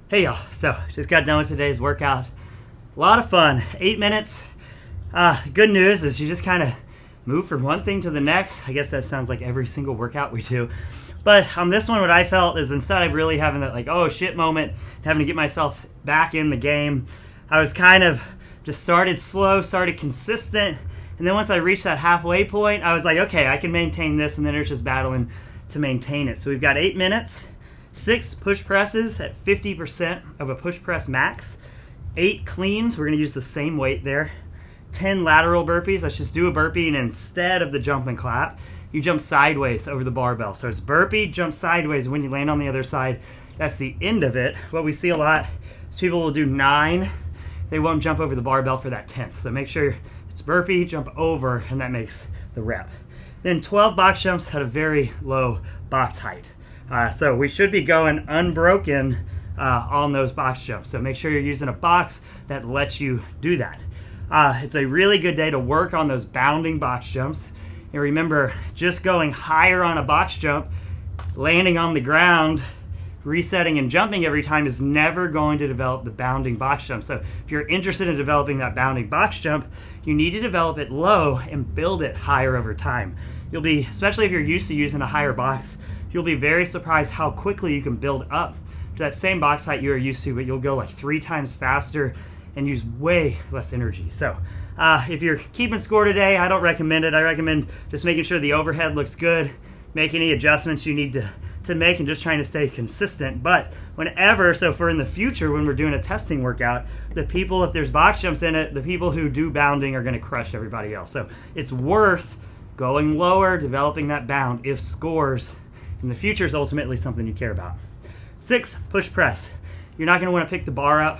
Hey y'all, so just got done with today's workout. A lot of fun, 8 minutes. Good news is you just kind of move from one thing to the next. I guess that sounds like every single workout we do. But on this one, what I felt is instead of really having that like, oh shit moment, having to get myself back in the game, I was kind of just started slow, started consistent. And then once I reached that halfway point, I was like, okay, I can maintain this. And then it's just battling to maintain it. So we've got 8 minutes. 6 push presses at 50% of a push press max. 8 cleans, we're going to use the same weight there. 10 lateral burpees, let's just do a burpee, and instead of the jump and clap, you jump sideways over the barbell. So it's burpee, jump sideways. When you land on the other side, that's the end of it. What we see a lot is people will do 9. They won't jump over the barbell for that 10th. So make sure it's burpee, jump over, and that makes the rep. Then 12 box jumps at a very low box height. So we should be going unbroken on those box jumps. So make sure you're using a box that lets you do that. It's a really good day to work on those bounding box jumps. And remember, just going higher on a box jump, landing on the ground, resetting and jumping every time is never going to develop the bounding box jump. So if you're interested in developing that bounding box jump, you need to develop it low and build it higher over time. You'll be, especially if you're used to using a higher box, you'll be very surprised how quickly you can build up to that same box height you are used to, but you'll go like 3 times faster and use way less energy. So if you're keeping score today, I don't recommend it. I recommend just making sure the overhead looks good, make any adjustments you need to make, and just trying to stay consistent. But whenever, so for in the future when we're doing a testing workout, the people, if there's box jumps in it, the people who do bounding are going to crush everybody else. So it's worth going lower, developing that bound if scores in the future is ultimately something you care about. 6, push press. You're not going to want to pick the bar up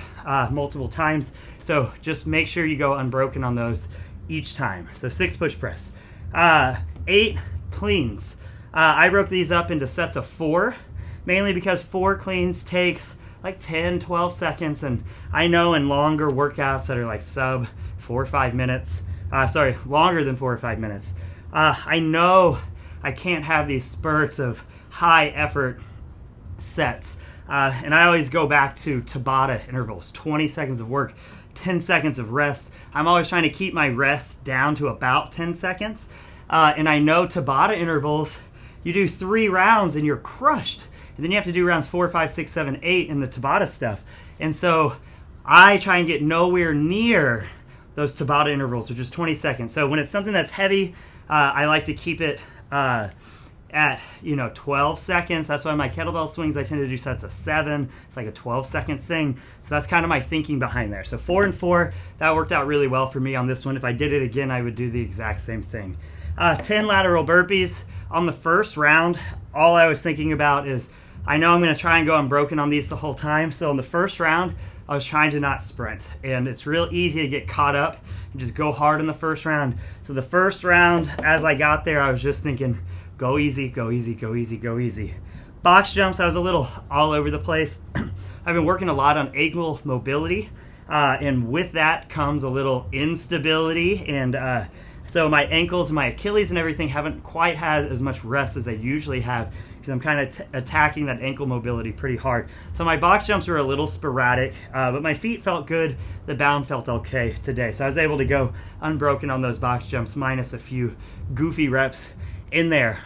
multiple times, so just make sure you go unbroken on those each time. So 6 push press. 8 cleans. I broke these up into sets of 4, mainly because 4 cleans takes like 10, 12 seconds, and I know in longer workouts that are like sub 4 or 5 minutes, longer than 4 or 5 minutes, I know I can't have these spurts of high effort sets. And I always go back to Tabata intervals, 20 seconds of work, 10 seconds of rest. I'm always trying to keep my rest down to about 10 seconds. And I know Tabata intervals, you do 3 rounds and you're crushed. And then you have to do rounds 4, 5, 6, 7, 8 in the Tabata stuff. And so I try and get nowhere near those Tabata intervals, which is 20 seconds. So when it's something that's heavy, I like to keep it at 12 seconds. That's why my kettlebell swings, I tend to do sets of 7. It's like a 12-second thing. So that's kind of my thinking behind there. So 4 and 4, that worked out really well for me on this one. If I did it again, I would do the exact same thing. 10 lateral burpees. On the first round, all I was thinking about is, I know I'm going to try and go unbroken on these the whole time. So in the first round, I was trying to not sprint. And it's real easy to get caught up and just go hard in the first round. So the first round, as I got there, I was just thinking, go easy, go easy, go easy, go easy. Box jumps, I was a little all over the place. I've been working a lot on ankle mobility, and with that comes a little instability. And so my ankles, my Achilles and everything haven't quite had as much rest as they usually have, because I'm kind of attacking that ankle mobility pretty hard. So my box jumps were a little sporadic, but my feet felt good. The bound felt okay today. So I was able to go unbroken on those box jumps, minus a few goofy reps in there.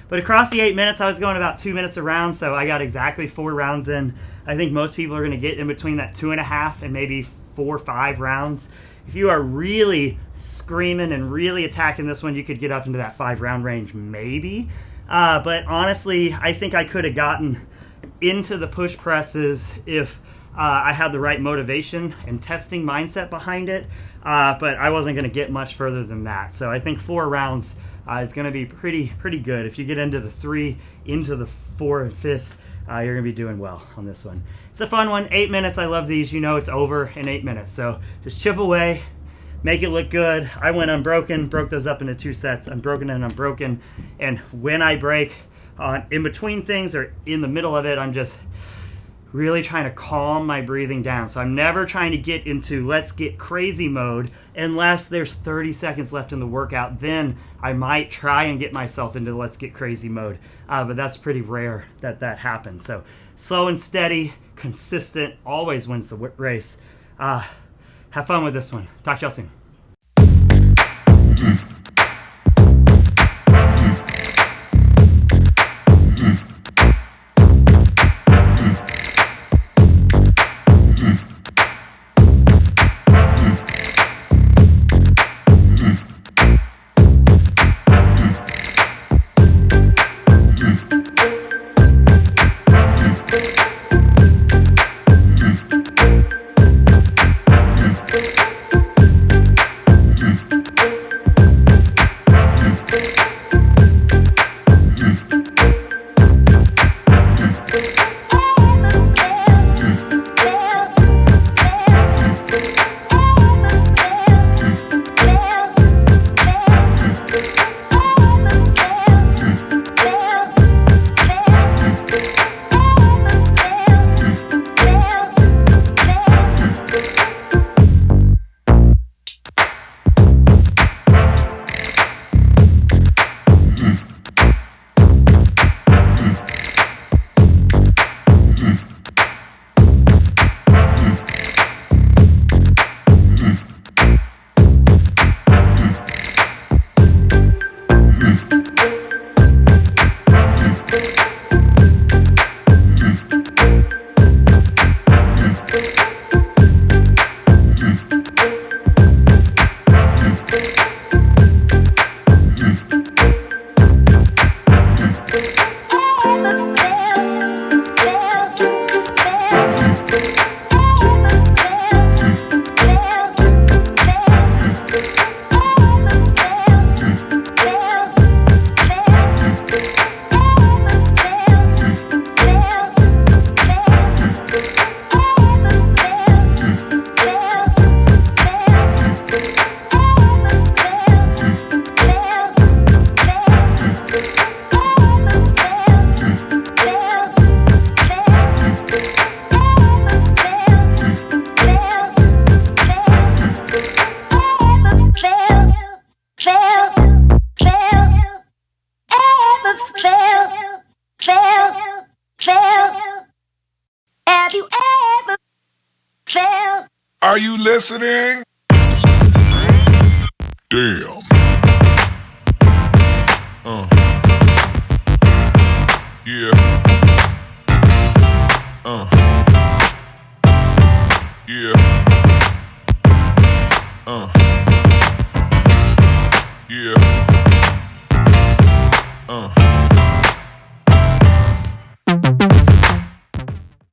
But across the 8 minutes, I was going about 2 minutes a round, so I got exactly 4 rounds in. I think most people are going to get in between that 2.5 and maybe 4 or 5 rounds. If you are really screaming and really attacking this one, you could get up into that 5-round range maybe. But honestly, I think I could have gotten into the push presses if I had the right motivation and testing mindset behind it, but I wasn't going to get much further than that. So I think 4 rounds is going to be pretty good. If you get into the 3, into the 4 and 5th, you're going to be doing well on this one. It's a fun one. 8 minutes. I love these. You know it's over in 8 minutes. So just chip away, make it look good. I went unbroken, broke those up into 2 sets, unbroken and unbroken. And when I break in between things or in the middle of it, I'm just really trying to calm my breathing down. So I'm never trying to get into let's get crazy mode unless there's 30 seconds left in the workout. Then I might try and get myself into let's get crazy mode. But that's pretty rare that happens. So slow and steady, consistent, always wins the race. Have fun with this one. Talk to y'all soon. Are you listening? Damn. Yeah. Yeah.